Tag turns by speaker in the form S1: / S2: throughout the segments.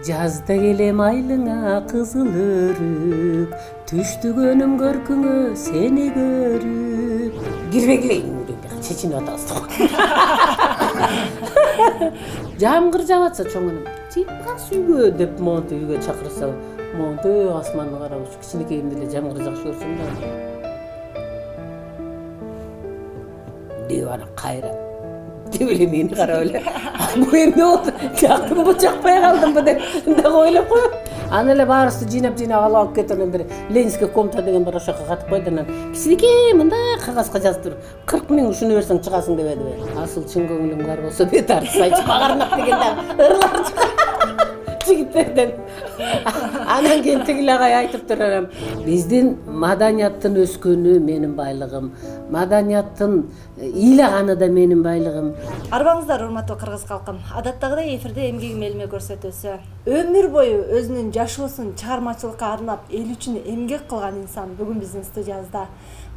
S1: Жазда келем айлыңа кызыл өрүп, түштүгөнүм көркүңө сени көрүп. Кирбегилейин деп чечинип атабыз. Жамгыр жаап атса чоңунум, "Чыйпкас үйгө" деп монтип үйгө чакырса, монтип асманды карап, кичинекейимде эле жамгыр жакшы көрсөм да. Деп ана кайра деп эле мени карап эле, "Бу эмне болду? Жактымбы, жакпай калдымбы" деп ойлоп коет. Аны эле баарыбызды жыйнап алып кетип, анан бир Ленинский комната деген бар, ошоко катып койду. Анан кичинекей мындай кагазга жазып туруп, 40 000 ушуну берсең чыгасың дебедиби? Асыл чын көңүлүң бар болсо бет артыс айтып багарнак дегенде ырлар жигиттерден. Анан кийин тигил агай айтып турар, биздин маданияттын өскөнү менин байлыгым, маданияттын ыйлаганы да менин байлыгым.
S2: Арбаңыздар, урматтуу кыргыз калкым. Адаттагыдай эфирде эмгегим элиме көрсөтүүсү. Өмүр бою өзүнүн жашоосун чыгармачылыкка арнап, эл үчүн эмгек кылган инсан бүгүн биздин студиябызда.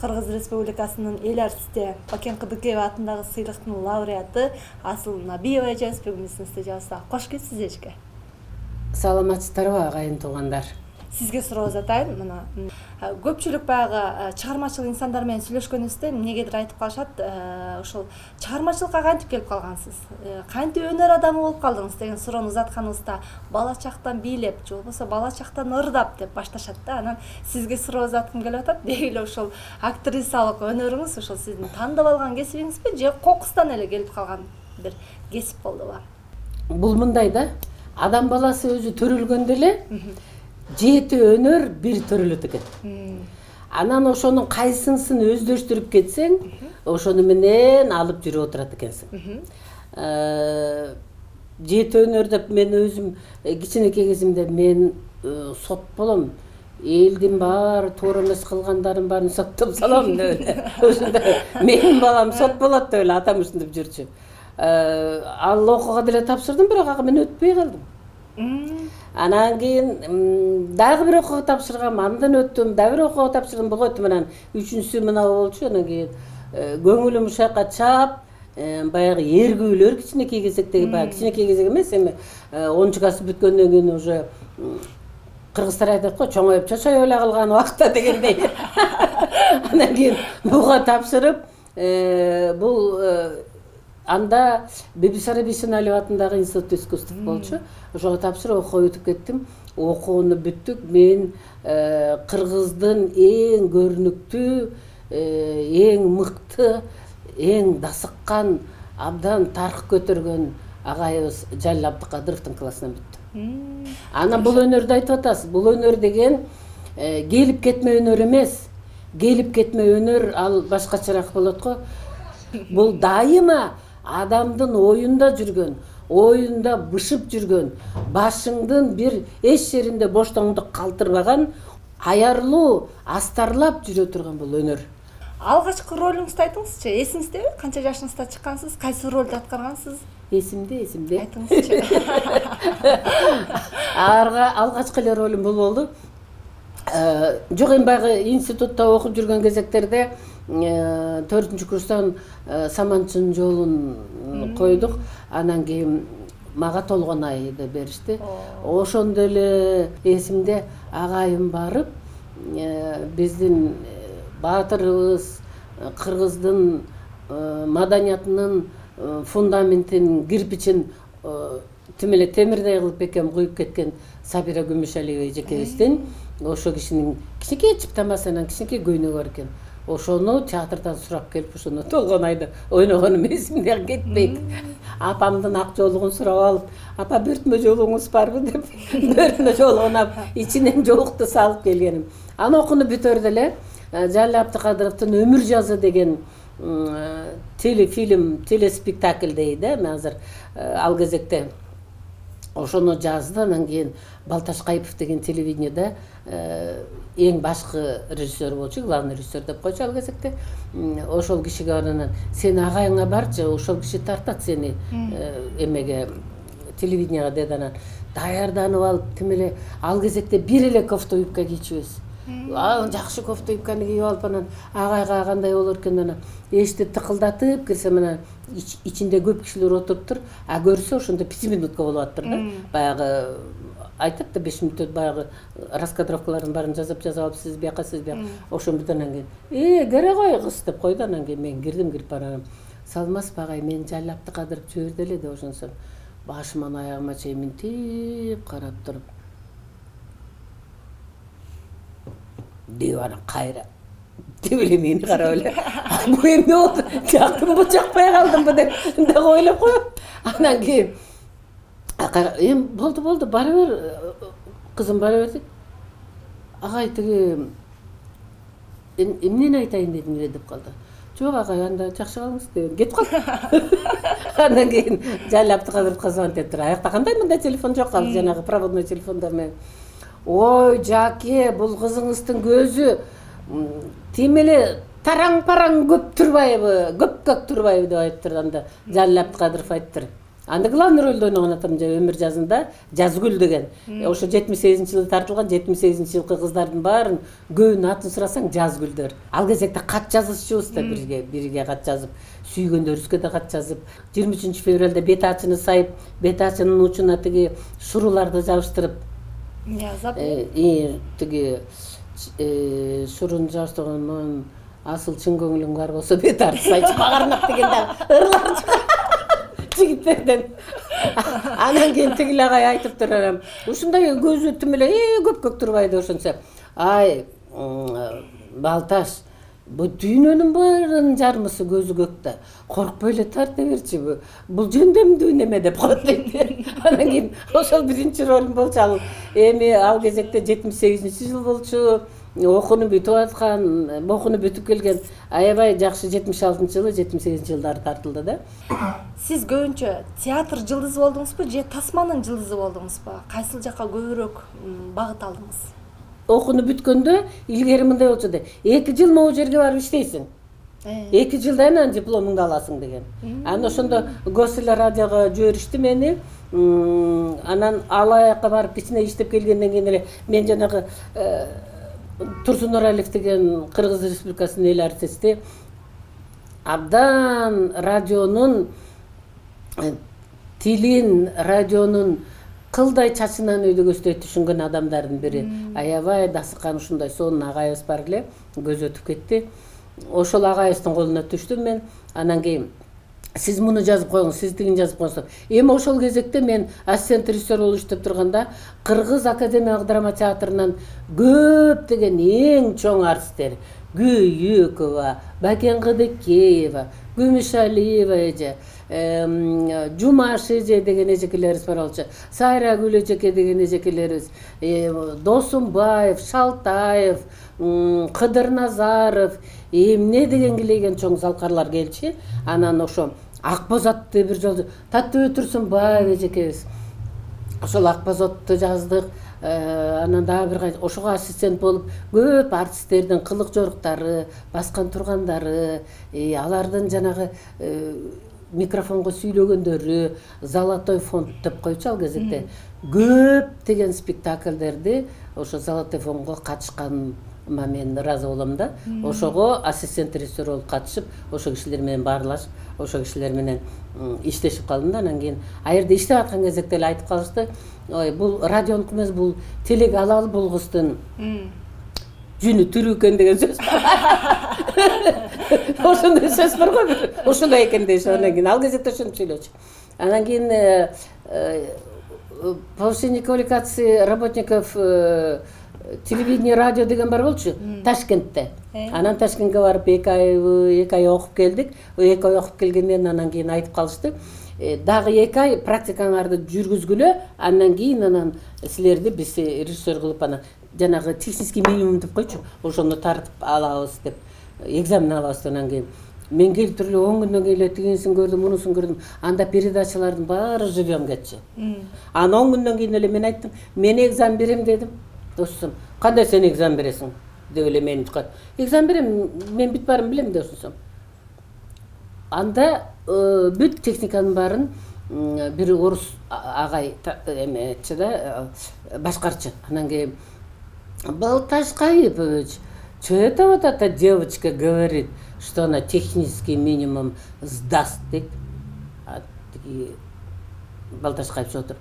S2: Кыргыз Республикасынын эл артисти Бакен Кыдыкеева атындагы сыйлыктын лауреаты Асыл Набиева эжебиз бүгүн биздин студиябызда. Кош келипсиз эжке.
S1: Саламатсыздарбы агайын туугандар?
S2: Сизге суроо атайын. Мына көпчүлүк баягы чыгармачыл инсандар менен сүйлөшкөнүбүздө эмнегедир айтып калышат, ошол чыгармачылыкка кантип келип калгансыз? Кантип өнөр адамы болуп калдыңыз деген суроону узатканыбызда бала чактан бийлеп, же болбосо бала чактан ырдап деп башташат да. Анан сизге суроо узаткым келип атат. Деги эле ошол актрисалык өнөрүңүз ошол сиздин тандап алган кесибиңизби, же кокустан эле келип калган бир кесип болдубу?
S1: Бул мындай да, адам баласы өзү төрөлгөндө эле 7 өнөр бир төрөлөт экен. Анан ошонун кайсынысын өздөштүрүп кетсең, ошону менен алып жүрүп отурат экенсиң. 7 өнөр деп мен өзүм кичинекей кезимде мен сот болом. Элдин баары туура эмес кылгандарын баарын соттоп салам деп эле. Ошондо менин балам сот болот деп эле атам ушинтип жүрчү. Ал окууга деле тапшырдым, бирок ага мен өтпөй калдым. Анан кийин дагы бир окууга тапшыргам, андан өттүм, дагы бир окууга тапшырдым, болот менен 3-сү мына болчу. Анан кийин көңүлүм ушака чаап, баягы эргүүлөр кичинекей кезектеги, баягы кичинекей кезек эмес, эми 10 класс бүткөндөн кийин уже кыргыздар айтат го, чоңоюп чочой эле калган убакта дегендей. Анан кийин буга тапшырып, бул анда Бибисара Бейсеналиева атындагы институт искусств болчу. Ошого тапшырып окууга өтүп кеттим. Окууну бүттүк. Мен кыргыздын эң көрүнүктүү, эң мыкты, эң дасыккан, абдан тарых көтөргөн агайыбыз Жалил Абдыкадыровдун классынан бүттүм. Анан бул өнөрдү айтып атасыз. Бул өнөр деген келип кетме өнөр эмес. Келип кетме өнөр ал башкачараак болот го. Бул дайыма адамдын оюнда жүргөн, оюнда бышып жүргөн, башыңдын бир эч жеринде боштоңду калтырбаган, аярлуу, астарлап жүрө турган бул өнөр.
S2: Алгачкы ролуңузду айтыңызчы, эсиңиздеби? Канча жашыңызда чыккансыз, кайсы ролду аткаргансыз?
S1: Эсимде.
S2: Айтыңызчы.
S1: Алгачкы эле ролум бул болду. Жок, эми баягы институтта окуп жүргөн кезектерде 4-курстан Саманчын жолун койдук. Анан кийин мага Толгон айды беришти. Ошондо эле эсимде агайым барып, биздин баатырыбыз, кыргыздын маданиятынын фундаментин, кирпичин тимеле темирдей кылып бекем куюп кеткен Сабира Күмүшалиева эжекебиздин ошо кишинин кичинекей чыптамасынан кичинекей көйнөгү бар экен. Ошону театрдан сурап келип, ошону Толгон айды ойногонум эсимден кетпейт. Апамдын ак жоолугун сурап алып, "Апа, бөртмө жоолугуңуз барбы?" деп бөртмө жоолугун алып, ичинен жоолукту салып келгеним. Аны окуну бүтөрдө эле Жалил Абдыкадыровдун Өмүр жазы деген телефильм, телеспектакль дейт да, мен азыр ал кезекте ошону жазды. Анан кийин Балташ Кайыпов деген телевидениеда эң башкы режиссер болчу, главный режиссер деп койчу ал кезекте. Ошол кишиге анан сен агайыңа барчы, ошол киши тартат сени эмеге, телевиденияга деди. Анан даярданып алып, тимеле ал кезекте бир эле кофта юбка кийчүбүз. Жакшы кофта юбканы кийип алып, анан агайга кандай болор экен, анан эшикти тыкылдатып кирсем, анан ичинде көп кишилер отуруптур, а көрсө ошондо 5 минутка болуп аттыр да. Баягы айтат да 5 мүнөт баягы раскадровкалардын баарын жазып алып, сиз бияка, сиз бияка. Ошон бит анан кийин кире кой кыз деп койду. Анан кийин мен кирип барам. Салмасып агай, мен Жаллапты кадырып жиберди эле деп ошонсом башыман аягыма чейин минтип карап туруп. Деп анан кайра деп эле мени карап эле. Бу эмне болду? Жактымбы, жакпай калдымбы деп ойлоп коюп. Анан кийин болду, бара бер, кызым бара бер дейт. Агай тиги эмнени айтайын дедиң эле деп калды. Жок агай, анда жакшы калыңыз деп кетип калды. Андан кийин Жаллапты кадырып звонтеп туруп, аякта кандай мындай телефон жок калды, жанагы проводной телефондар менен. Ой, Жаке, бул кызыңыздын көзү тим эле тараң-параң көп турбайбы, көк турбайбы деп айтыптыр. Анда Жаллапты кадырып айтыптыр. Анда главный рөлдө ойногон атам өмүр жазында Жазгүл деген. Ошо 78-жылы тартылган, 78-жылкы кыздардын баарын көбүнүн атын сурасаң Жазгүлдөр. Ал кезекте кат жазышчубуз да бирге кат жазып, сүйгөндөрүбүзгө да кат жазып, 23 февралда бет ачыны сайып, бет ачынын учуна тиги шуруларды жабыштырып, тиги шурун жабыштырган асыл чын көңүлүң бар болсо бет ачы сайчы багарнак деген да ырлар жигиттерден. Анан кийин тигил агай айтыптыр, ушундай көзү тим эле көк турбайды ошончо. Ай, Балташ, бу дүйнөнүн баарынын жармысы көзү көктө. Коркпой эле тарта берчи, бул жөндөмдүү неме деп коет дейт. Анан кийин ошол биринчи ролүм болчу. Ал эми ал кезекте 78-жыл болчу. Окууну бүтүп аткан, окууну бүтүп келген, аябай жакшы 76-жылы, 78-жылдары тартылды да.
S2: Сиз көбүнчө театр жылдызы болдуңузбу же тасманын жылдызы болдуңузбу? Кайсыл жакка көбүрөөк багыт алдыңыз?
S1: Окууну бүткөндө илгери мындай болчу да, 2 жыл могу жерге барып иштейсиң. 2 жылдан анан дипломуңду аласың деген. Анан ошондо Госрадиого жиберишти мени. Анан алаякка барып кичине иштеп келгенден кийин эле мен жанагы Турсун Нуралиев деген Кыргыз Республикасынын эл артисти абдан радионун тилин, радионун кылдай чачынан өйдөгөстөй түшүнгөн адамдардын бири. Аябай дасыкан ушундай сонун агайыбыз бар эле, көз өтүп кетти. Ошол агайыбыздын колуна түштүм мен. Анан кийин сиз муну жазып коюңуз, сиз тигин жазып коюңуз. Эми ошол кезекте мен ассистент режиссер болуп иштеп турганда Кыргыз академиялык драма театрынан көптөгөн эң чоң артисттер, Гүйүкова, Бакен Кыдыкеева, Күмүшалиева эже, Жумаш эже деген эжекелерибиз бар болчу. Сайра Гүл эжеке деген эжекелерибиз, Досумбаев, Шалтаев, Кыдыр Назаров, эмне деген килеген чоң залкарлар келчи. Анан ошо Акбозатты бир жолу Таттыбек Турсунбаев эжекебиз. Ошол Акбозатты жаздык. Анан дагы бир ошого ассистент болуп көп артисттердин кылык жоруктары, баскан тургандары, алардын жанагы микрофонго сүйлөгөндөрү, Золотой фонд деп койчу ал кезекте. Көп деген спектакльдерди ошо Золотой фондго катышкан мен ыраазы болом да. Ошого ассистент режиссер болуп катышып, ошо кишилер менен баарлашып, ошо кишилер менен иштешип калдым да. Анан кийин аерде иштеп аткан кезекте эле айтып калышты, ой, бул радионук эмес, бул телегалал бул кыздын жүнү түрүү экен деген сөз бар. Ошондой сөз бар го бир. Ошондой экен дейши. Анан кийин ал кезекте ошентип сүйлөчү. Анан кийин повышение квалификации работников телевидение, радио деген бар болчу Ташкентте. Анан Ташкентке барып 2 ай окуп келдик. 2 ай окуп келгенден анан кийин айтып калышты. Дагы 2 ай практикаңарды жүргүзгүлө, андан кийин анан силерди биз режиссер кылып анан жанагы технический минимум деп койчу. Ошону тартып алабыз деп, экзамен алабыз. Анан кийин мен келип туруп эле 10 күндөн кийин эле тигинсин көрдүм, мунусун көрдүм. Анда передачалардын баары живьем кетчи. Анан 10 күндөн кийин эле мен айттым, мен экзамен берем дедим. Досум, кандай сен экзамен бересиң? Деп эле мени чыкат. Экзамен берем, мен бүт баарын билем десем. Анда бүт техниканын баарын бир орус агай эметчи да, башкарчы. Анан кийин Балташ Кайыпович, что это вот эта девочка говорит, что она технический минимум сдаст, дейт. Балташ Кайыпович отуруп.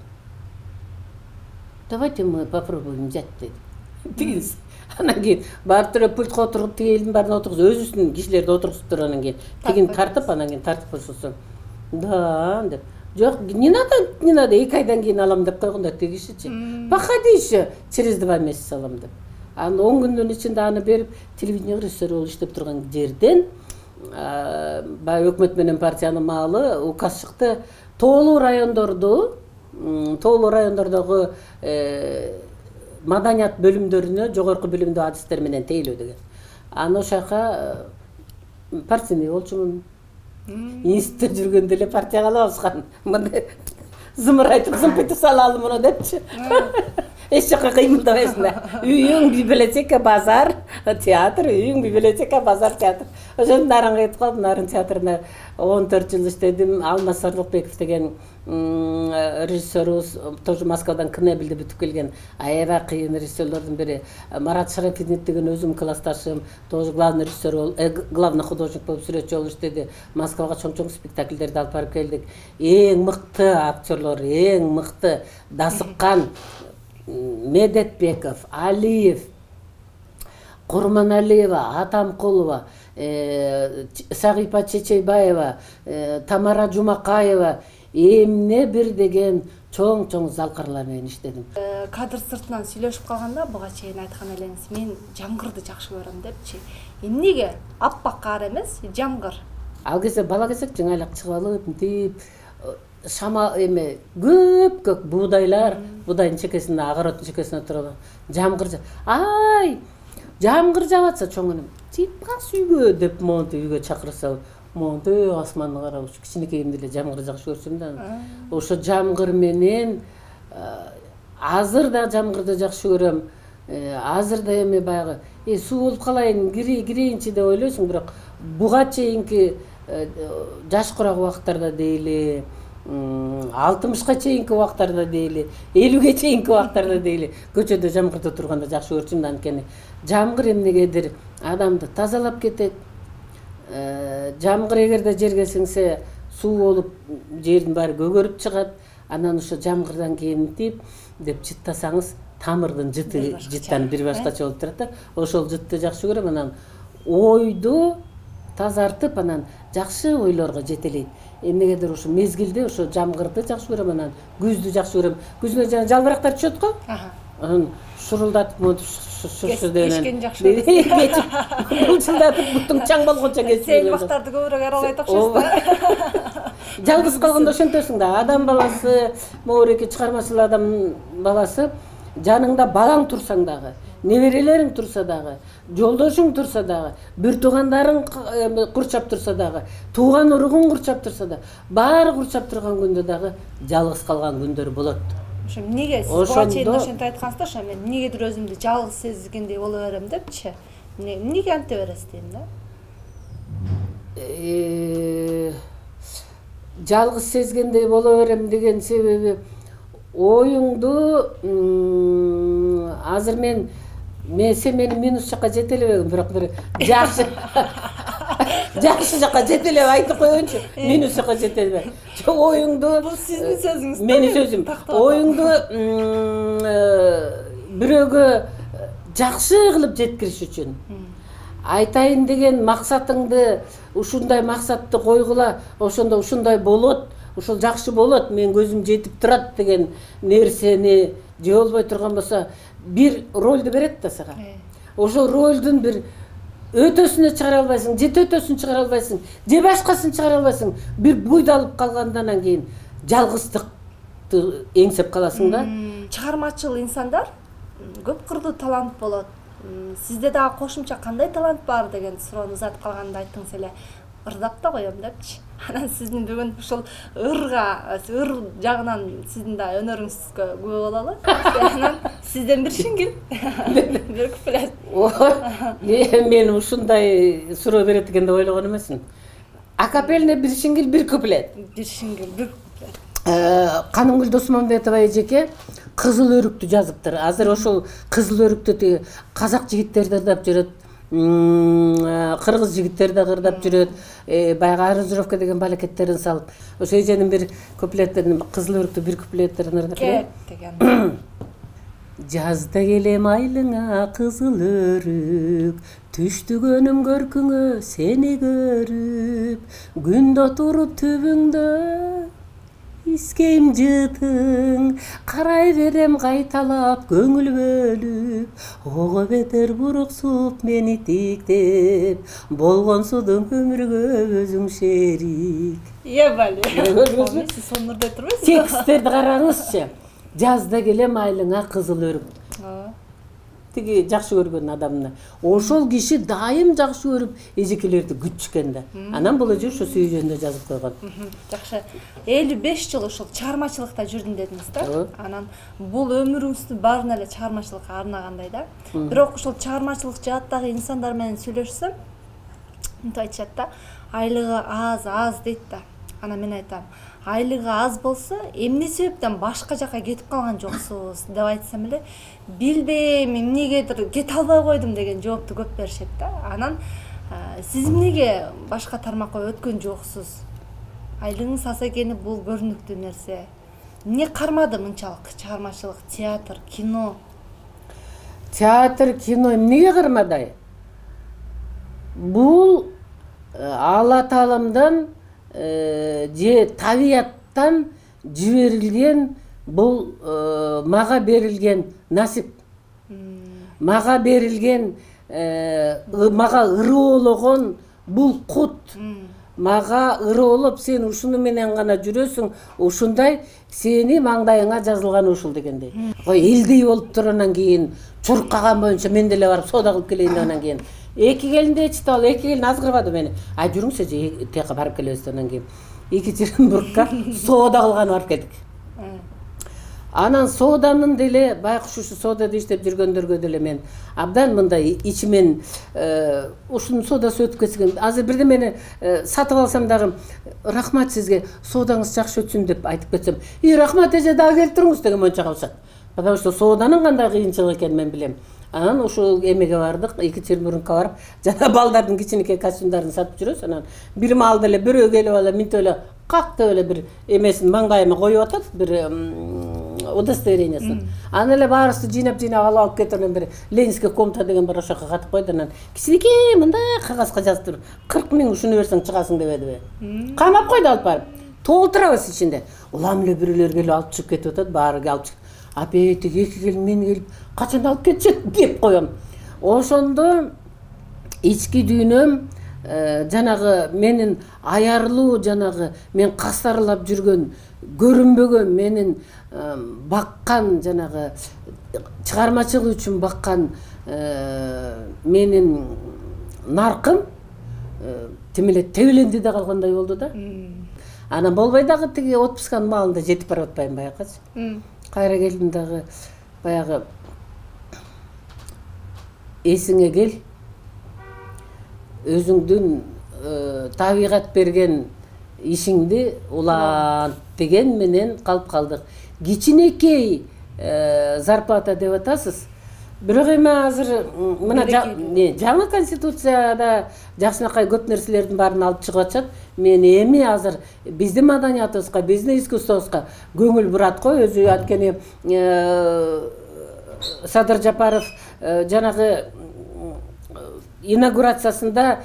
S1: давайте мы попробуем взять dedi. Тигиз. Анан кийин барып туруп пультка отуруп тиги элдин баарын отургузуп өзүбүздүн кишилерди отургузуптур анан кийин тигин тартып анан кийин тартып койсоң да деп жок не надо 2 айдан кийин алам деп койгон да тиги кишичи походи еще через 2 месяца алам деп анан 10 күндүн ичинде аны берип телевидение режиссеру болуп иштеп турган жерден баягы өкмөт менен партиянын маалы указ чыкты тоолуу райондордогу маданият бөлүмдөрүнө жогорку билимдүү адистер менен тейлөө деген. Аны ошака партийный болчумун. Институтта жүргөндө эле партияга алабызган. Мындай зымырайтып зымпытып салалы муну депчи. Эч жака кыймылдабайсың да. Үйүң библиотека, базар, театр, үйүң библиотека, базар, театр. Ошондун нарын кетип калдым, нарын театрына 14 жыл иштедим. Алмаз Сарлыкбеков деген режиссерубуз тоже Москвадан Кнебелди бүтүп келген аябай кыйын режиссерлордун бири. Марат Шарафиддинов деген өзүм классташым, тоже главный режиссер, главный художник болуп сүрөтчү болуп иштеди. Москвага чоң-чоң спектакльдерди алып барып келдик. Эң мыкты актерлор, эң мыкты дасыккан Медетбеков, Алиев, Курманалиева, Атамкулова, Сагипа Чечейбаева, Тамара Жумакаева эмне бир деген чоң залкарлар менен иштедим.
S2: Кадр сыртынан сүйлөшүп калганда буга чейин айткан элеңиз, мен жамгырды жакшы көрөм депчи. Эмнеге аппак кар эмес, жамгыр?
S1: Ал кезде бала кезек жыңайлак чыгып алып, мынтип шама эме көк буудайлар, буудайдын чекесинде, огороддун чекесинде туруп жамгыр. Ай, жамгыр жаап атса чоң энем, "Типас үйгө" деп монтип үйгө чакырса, монтип асманды карап, кичинекейимде эле жамгыр жакшы көрсөм да. Ошо жамгыр менен азыр да жамгырды жакшы көрөм. Азыр да эме баягы суу болуп калайын, кирейинчи деп ойлойсуң, бирок буга чейинки жашкыраак убактарда дейли, 60га чейинки убактарда дейли, 50ге чейинки убактарда дейли, көчөдө жамгырда турганда жакшы көрчүм да, анткени жамгыр эмнегедир адамды тазалап кетет. Жамгыр эгерде жерге сиңсе суу болуп жердин баары көгөрүп чыгат. Анан ошо жамгырдан кийин мынтип деп жыттасаңыз тамырдын жыттан бир башкача болуп турат да. Ошол жытты жакшы көрөм. Анан ойду тазартып, анан жакшы ойлорго жетелейт. Эмнегедир ошо мезгилде ошо жамгырды жакшы көрөм, анан күздү жакшы көрөм. Күзүнө жана жалбырактар түшөт го. Анан шурулдатып монтип
S2: кешкен жакшы көрөм.
S1: Булчулдатып буттуң чаң болгончо кесип.
S2: Сен бактарды көбүрөөк аралайт окшойсуң да.
S1: Жалгыз калганда ошентесиң да. Адам баласы, могуреки чыгармачыл адам баласы, жаныңда балаң турсаң дагы, неберелериң турса дагы, жолдошуң турса дагы, бир туугандарың курчап турса дагы, тууган уругуң курчап турса да, баары курчап турган күндө дагы жалгыз калган күндөр болот.
S2: Ошо эмнеге сиз буга чейин ошентип айткансыз да, ошо мен эмнегедир өзүмдү жалгыз сезгендей боло берем депчи. Эмнеге анте бересиз дейм да?
S1: Жалгыз сезгендей боло берем деген себеби оюңду азыр мен сен мени минус жакка жетелебегин, бирок бир жакшы жакка жетелеп айтып коеюнчу. Минус жакка жетелебе. Оюңду
S2: бул сиздин сөзүңүз.
S1: Менин сөзүм. Оюңду бирөөгө жакшы кылып жеткириш үчүн айтайын деген максатыңды, ушундай максатты койгула, ошондо ушундай болот, ушул жакшы болот, мен көзүм жетип турат деген нерсени же болбой турган болсо, бир ролду берет да сага. Ошол ролдун бир өтөсүнө чыгара албайсың, же төтөсүн чыгара албайсың, же башкасын чыгара албайсың. Бир буйдалып калгандан кийин жалгыздыкты эңсеп каласың да.
S2: Чыгармачыл инсандар көп кырдуу талант болот. Сизде дагы кошумча кандай талант бар деген суроону узатып калганда айттыңыз эле. Ырдап да коем депчи. Анан сиздин бүгүн ушул ыр жагынан сиздин да өнөрүңүзгө күбө бололу. Анан сизден бир шиңгил, бир куплет.
S1: Мен ушундай суроо берет экен деп ойлогон эмесмин. Акапельный бир шиңгил, бир куплет.
S2: Бир шиңгил, бир куплет.
S1: Канымгүл Досмамбетова эжеке Кызыл өрүктү жазыптыр. Азыр ошол Кызыл өрүктү казак жигиттери ырдап жүрөт, кыргыз жигиттери да ырдап жүрөт. Баягы аранжировка деген балекеттерин салып, ошо эженин бир куплеттерин, Кызыл өрүктү бир куплеттерин ырдап
S2: кет деген.
S1: Жазда келем айлыңа кызыл өрүк, түштүгөнүм көркүңө сени көрүп, күндө туруп түбүңдө искейм жытың, карай берем кайталап көңүл бөлүп, ого бетер буруксуп мени тиктеп, болгонсудуң өмүргө өзүң шерик.
S2: Бали. Сиз сонурда турбайсызбы?
S1: Тексттерди караңызчы. Жазда келем айлыңа кызыл өрүк. Тиги жакшы көргөн адамына. Ошол киши дайым жакшы көрүп эжекелерди күтүшкөн да. Анан бул эже ошо сүйжөндө жазып койгон.
S2: Жакшы. 55 жыл ошол чыгармачылыкта жүрдүм дедиңиз да. Анан бул өмүрүңүздүн баарын эле чыгармачылыкка арнагандай да. Бирок ошол чыгармачылык жааттагы инсандар менен сүйлөшсөм, мынтип айтышат да. Айлыгы аз дейт да. Анан мен айтам, айлыгы аз болсо, эмне себептен башка жака кетип калган жоксуз деп айтсам эле, билбейм, эмнегедир кете албай койдум деген жоопту көп беришет да. Анан сиз эмнеге башка тармакка өткөн жоксуз? Айлыгыңыз аз экени бул көрүнүктүү нерсе. Эмне кармады мынчалык чыгармачылык, театр, кино?
S1: Театр, кино эмнеге кармады? Бул Алла Таалымдан же табияттан жиберилген, бул мага берилген насип. Мага берилген, мага ырыологон бул кут. Мага ырыолуп сен ушуну менен гана жүрөсүң, ушундай сени маңдайыңа жазылган ушул дегендей. Ой, элдей болуп туруп анан кийин чуркаган боюнча мен деле барып соода кылып келейин анан кийин. Эки келинди ичти ал, эки келин азгырбады мени. Ай жүрүңсү же тияка барып келебиз анан кийин. 2 Чернбургка соода кылганы барып келдик. Анан сооданын деле байкуш ушу соодада иштеп жүргөндөргө деле мен абдан мындай ичимен ушунун соодасы өтүп кеткен. Азыр бирдемени сатып алсам дагы рахмат сизге, соодаңыз жакшы өтсүн деп айтып кетсем, рахмат эже дагы келип туруңуз деген моюнча калышат. Потому что сооданын кандай кыйынчылык экенин мен билем. Анан ушул эмеге бардык, 2 Чернбургка барып, жана балдардын кичинекей костюмдарын сатып жүрөбүз. Анан бир маалда эле бирөө келип алып, минтип эле кактып эле бир эмесин маңдайыма коюп атат, бир удостоверениясын. Анан эле баарыбызды жыйнап алып кетип, анан бир Ленинский комната деген бар, ошоко катып койду. Анан кичинекей мындай кагазга жазып туруп, 40 000 ушуну берсең чыгасың дебедиби? Камап койду алып барып. Толтурабыз ичинде. Улам эле бирөөлөр келип алып чыгып кетип атат, баары алып чыгып. Апе, тиги эки келин мен келип, качан алып кетишет деп коем. Ошондо ички дүйнөм жанагы менин аярлуу, жанагы мен кастарлап жүргөн, көрүнбөгөн менин баккан жанагы чыгармачылык үчүн баккан менин наркым тим эле тебеленди да калгандай болду да. Анан болбой дагы тиги отпусканын маалында жетип барып атпайм баягычы. Кайра келдим дагы баягы эсиңе кел, өзүңдүн табигат берген ишиңди улант деген менен калып калдык. Кичинекей зарплата деп атасыз. Бирок эми азыр мына жаңы конституцияда жакшынакай көп нерселердин баарын алып чыгып атышат. Мен эми азыр биздин маданиятыбызга, биздин искусствобузга көңүл бурат го. Өзү анткени Садыр Жапаров жанагы инаугурациясында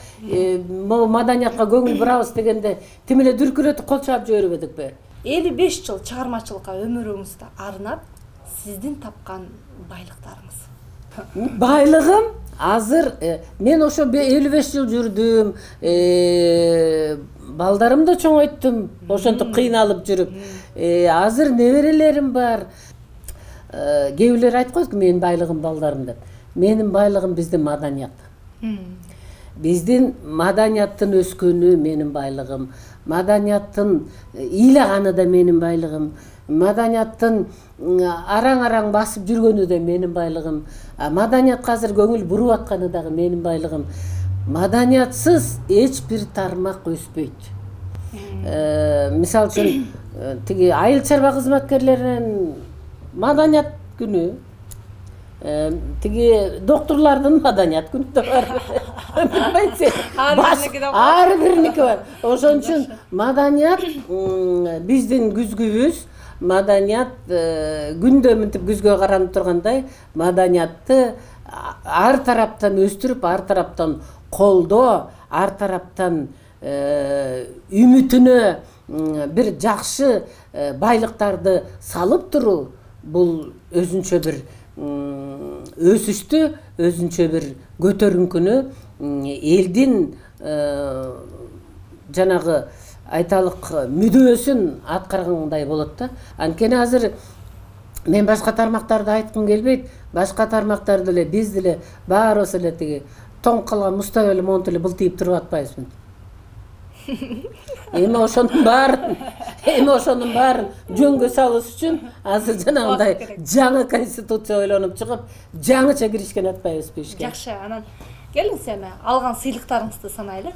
S1: маданиятка көңүл бурабыз дегенде тим эле дүркүрөтүп кол чаап жибербедикпи? 55
S2: жыл чыгармачылыкка өмүрүңүздү арнап, сиздин тапкан байлыктарыңыз?
S1: Байлыгым азыр мен ошо 55 жыл жүрдүм, балдарымды чоңойттум, ошентип кыйналып жүрүп. Азыр неберелерим бар. Кээ бирлер айтып койду, менин байлыгым балдарым деп. Менин байлыгым биздин маданият. Биздин маданияттын өскөнү менин байлыгым. Маданияттын ыйлаганы да менин байлыгым. Маданияттын араң-араң басып жүргөнү да менин байлыгым. Маданиятка азыр көңүл буруп атканы дагы менин байлыгым. Маданиятсыз эч бир тармак өспөйт. Мисалы үчүн тиги айыл чарба кызматкерлеринин маданият күнү, тиги доктурлардын маданият күнү да бар. Ар бириники бар. Ошон үчүн маданият биздин күзгүбүз. маданият күндө мынтип күзгө каранып тургандай маданиятты ар тараптан өстүрүп, ар тараптан колдоо, ар тараптан үмүтүнө бир жакшы байлыктарды салып туруу бул өзүнчө бир өсүштү, өзүнчө бир көтөрүңкүнү элдин жанагы айталык мүдөөсүн аткаргандай болот да. Анткени азыр мен башка тармактарды айткым келбейт. Башка тармактар деле, биз деле баарыбыз эле тиги тоң калган муста эле монтип эле былтыйып туруп атпайбызбы? Эми ошонун баарын жөнгө салыш үчүн азыр жанагындай жаңы конституция ойлонуп чыгып, жаңыча киришкен атпайбызбы ишке?
S2: Жакшы, анан келиңиз эми алган сыйлыктарыңызды санайлы.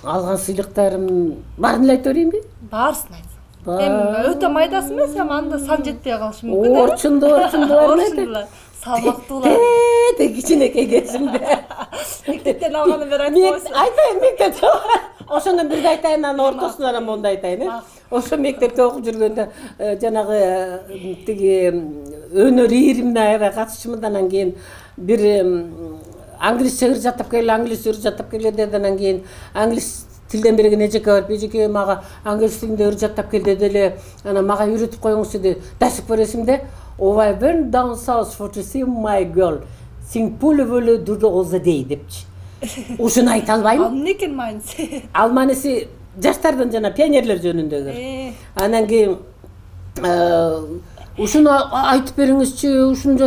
S1: Алган сыйлыктарым баарын эле айта берейинби?
S2: Баарысын айтсаң. Эми өтө майдасын эмес, эми анда сан жетпей калышы мүмкүн.
S1: Орчундуу
S2: салмактуулар.
S1: Кичинекей кезимде.
S2: Мектептен алганын бери айтып койсуң.
S1: Айтайын, мектепте. Ошондон бирди айтайын, анан ортосунан анан монду айтайын. Ошо мектепте окуп жүргөндө жанагы тиги өнөр ийримине аябай катышчумун. Анан кийин бир англисче ыр жаттап келе деди. Анан кийин англис тилден берген эжеке барып, эжеке мага англис тилинде ыр жаттап кел деди эле. Анан мага үйрөтүп коюңузчу деди. До сих пор эсимде. Oh, I went down south for to see my girl. Sing pulvulu durdu ozadey депчи. Ушуну айта албайм.
S2: Амнекен майнсы.
S1: Алманысы жаштардан жана пионерлер жөнүндөгү. Анан кийин ушуну айтып бериңизчи, ушуну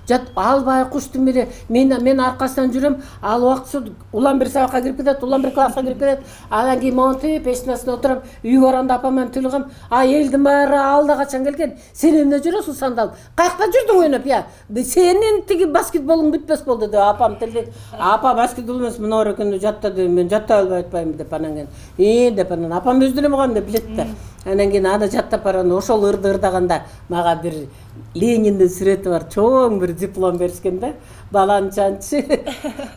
S1: жат албай куштум эле. Мен аркасынан жүрөм, ал убакытсы улам бир сабакка кирип кетет, улам бир класска кирип кетет. Анан кийин монтип эшинасына отурам, үйгө барганда апам менен тилгем, элдин баары алда качан келген? Сен эмне жүрөсүң сандалып? Каякта жүрдүң ойноп, сенин тиги баскетболуң бүтпөс болду деп апам тилдеп. Апа баскетбол эмес, мына экенди жатта деп, мен жатта албай атпайм деп анан кийин деп анан апам өзү деле мага деп билет да. Анан кийин аны жаттап барганда ошол ырды ырдаганда мага бир Лениндин сүрөтү бар, чоң бир диплом беришкен да. Баланчанчы,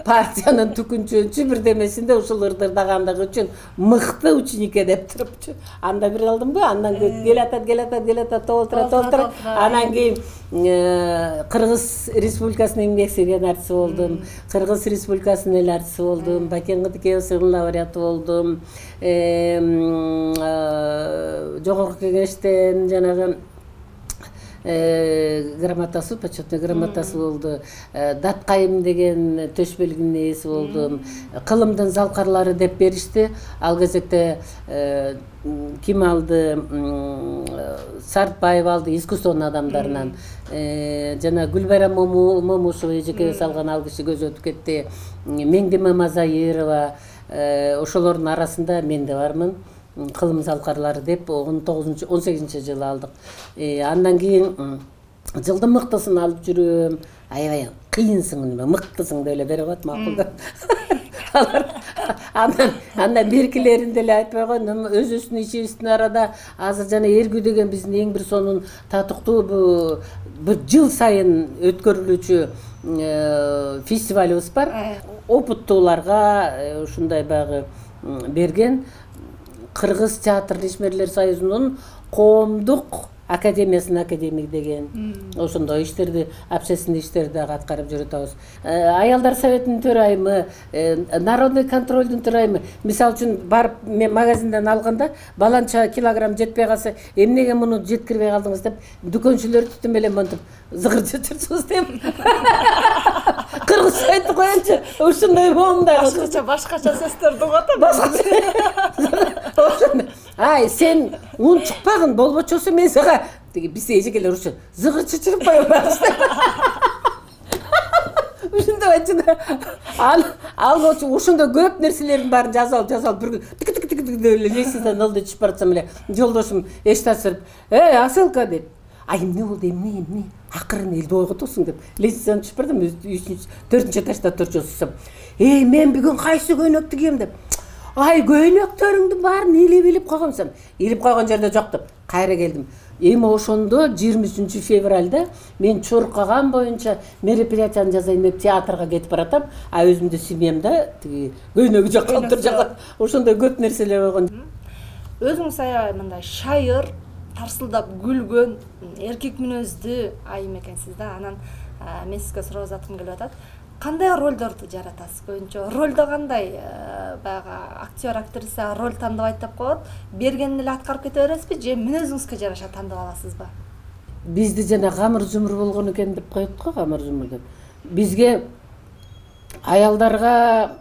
S1: партиянын түкүнчөнчү бирдемесинде ушул ырдырдагандыгы үчүн мыкты ученике деп турупчу. Анда бир алдымбы, андан келатат, толтура. Анан кийин Кыргыз Республикасынын эмгек сиңген артиси болдум. Кыргыз Республикасынын эл артиси болдум. Бакен Кытыкебовдун лауреаты болдум. Жогорку Кеңештен жанагы грамотасы, почетный грамотасы болду. Даткайым деген төш белгинин ээси болдум. Кылымдын залкарлары деп беришти. Ал кезекте ким алды? Сартбаев алды, искусствонун адамдарынан. Жана Гүлбайрам Момушева эжеке салган ал киши көз өтүп кетти. Меңдеме Мазайырова, ошолордун арасында мен да бармын. Кылым залкарлары деп 18 жылы алдык. Андан кийин жылдын мыктысын алып жүрөм. Аябай кыйынсың, мыктысың деп эле берип коет макулда. Андан беркилерин деле айтпай койгон, өзүбүздүн ичибиздин арада азыр жана эргүү деген биздин эң бир сонун татыктуу бир жыл сайын өткөрүлүүчү фестивалыбыз бар. Опуттууларга ушундай багы берген Кыргыз театр ишмерлер союзунун коомдук академиясынын академик деген ошондой иштерди, общественный иштерди аткарып жүрүп атабыз. Аялдар советинин төрайымы, народный контролдун төрайымы. Мисалы үчүн барып мен магазинден алганда баланча килограмм жетпей калса, эмнеге муну жеткирбей калдыңыз деп дүкөнчүлөр түтүм менен монтип зыгыр чычырсыз деп. Кыргызча айтып коеюнчу, ушундай моундай
S2: башкача сөздөрдү угат.
S1: Ай, сен ун чыкпагын, болбочосу мен сага биз эжекелер ушу зыгыр чычырып коебуз. Ушундай айтчу. Ал ошондой көп нерселердин баарын жазалып бир тик деп эле лестницадан ылдый түшүп баратсам эле жолдошум эшик ачырып, Асылка деп. Ай, эмне болду, эмне? Акырын элди ойготосуң деп. Лестницадан түшүп бардым, 3-4 этажда отурчусам. Мен бүгүн кайсы көйнөктү кийем деп. Ай, көйнөктөрүңдүн баарын илип койгонсам. Илип койгон жерде жок деп. Кайра келдим. Эми ошондо 23 февралда мен Чуркаган боюнча мероприятияны жасайм деп театрга кетип баратам. А өзүмдү семьямда тиги көйнөгү жок калтыр жагат. Ошондой көп нерселер болгон.
S2: Өзүңүз аябай мындай шайыр, тарсылдап күлгөн эркек мүнөздүү айым экенсиз да. Анан мен сизге суроо заткым келип атат. Кандай ролдорду жаратасыз көбүнчө? Ролдо кандай баягы актер, актриса роль тандабайт деп коет. Бергенин эле аткарып кете бересизби же мүнөзүңүзгө жараша тандап аласызбы?
S1: Бизди жана камыр жумур болгон экен деп коет го, камыр жумур деп. Бизге аялдарга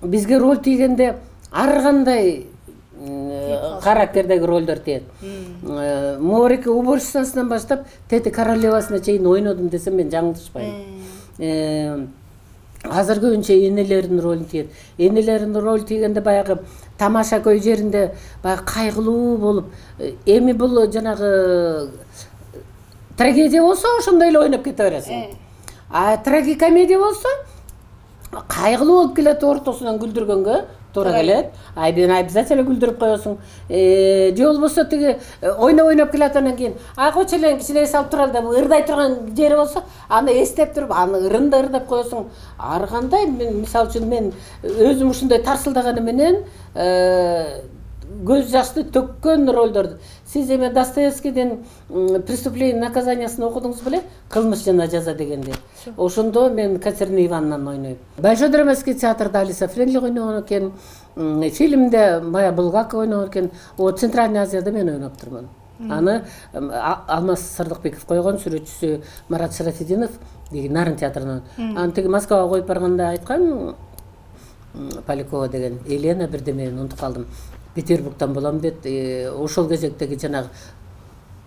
S1: бизге роль тийгенде ар кандай характердеги ролдор тиет. Моорики уборщицасынан баштап Тети королевасына чейин ойнодум десем мен жаңылышпайм. Азыр көбүнчө энелердин ролун тиет. Энелердин роль тийгенде баягы тамаша көй жеринде баягы кайгылуу болуп, эми бул жанагы трагедия болсо ошондой эле ойноп кете бересиң. А трагикомедия болсо кайгылуу болуп келет, ортосунан күлдүргөнгө туура келет. Айдын обязательно күлдүрүп коесуң. Же болбосо тиги ойноп келет, анан кийин койчу эле кичине салып туралы деп ырдай турган жери болсо, аны эстеп туруп, аны ырында ырдап коесуң. Ар кандай, мисалы үчүн мен өзүм ушундай тарсылдаганы менен көз жашты төккөн ролдорду. Сиз эми Достоевскийдин «Преступление и наказаниясын» окудуңуз беле? «Кылмыш жана жаза» дегенди. Ошондо мен Катерина Ивановнаны ойнойм. Большой драматический театрда Алиса Фрейндлих ойногон экен, фильмде Майя Булгакова ойногон экен, Центральный Азияда мен ойноп турмун. Аны Алмаз Сырдыкбеков койгон, сүрөтчүсү Марат Шарафиддинов деген Нарын театрынан. Аны тиги Москвага коюп барганда айткан Полякова деген Елена бирдеме унутуп калдым. Петербургтан болом дейт. Ошол кезектеги жанагы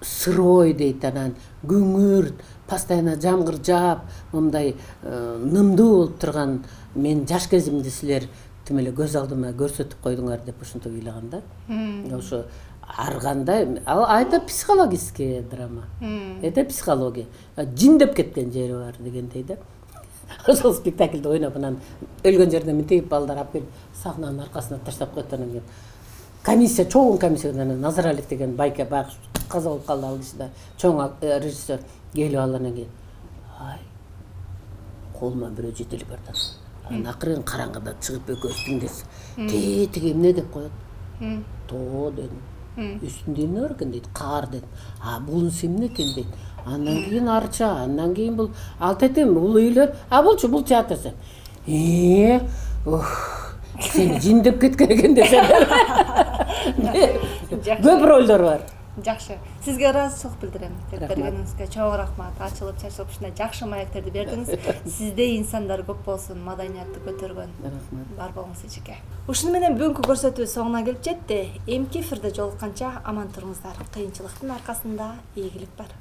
S1: сырой дейт, анан күңүр, постоянно жамгыр жаап, мындай нымдуу болуп турган мен жаш кезимди силер тим эле көз алдыма көрсөтүп койдуңар деп ошентип ыйлагам да. Ошо ар кандай, это психологический драма. Это психология. Жиндеп кеткен жери бар дегендей да. Ошол спектакльде ойноп, анан өлгөн жерден мынтип балдар алып келип сахнанын аркасына таштап коет, анан кийин комиссия, чоң комиссиядан Назаралиев деген байке баягы каза болуп калды, ал киши да чоң режиссер келип алгандан кийин колума бирөө жетелеп барды. Анан акырын караңгыда чыгып экөөбүз тиңдес. Тиги эмне деп коет? Тоо дедим. Үстүндө эмне бар экен дейт, кар дедим. Бунусу эмне экен дейт. Андан кийин арча, андан кийин бул алтетем, бул үйлөр, бул театр. Сен жиндеп кеткен экен десем. Көп ролдор бар.
S2: Жакшы. Сизге ыраазычылык билдирем. Бергениңизге чоң рахмат. Ачылып чачылып ушундай жакшы маектерди бердиңиз. Сиздей инсандар көп болсун, маданиятты көтөргөн. Бар болуңуз эчеке. Ушуну менен бүгүнкү көрсөтүү соңуна келип жетти. Эмки эфирде жолукканча аман туруңуздар. Кыйынчылыктын аркасында ийгилик бар.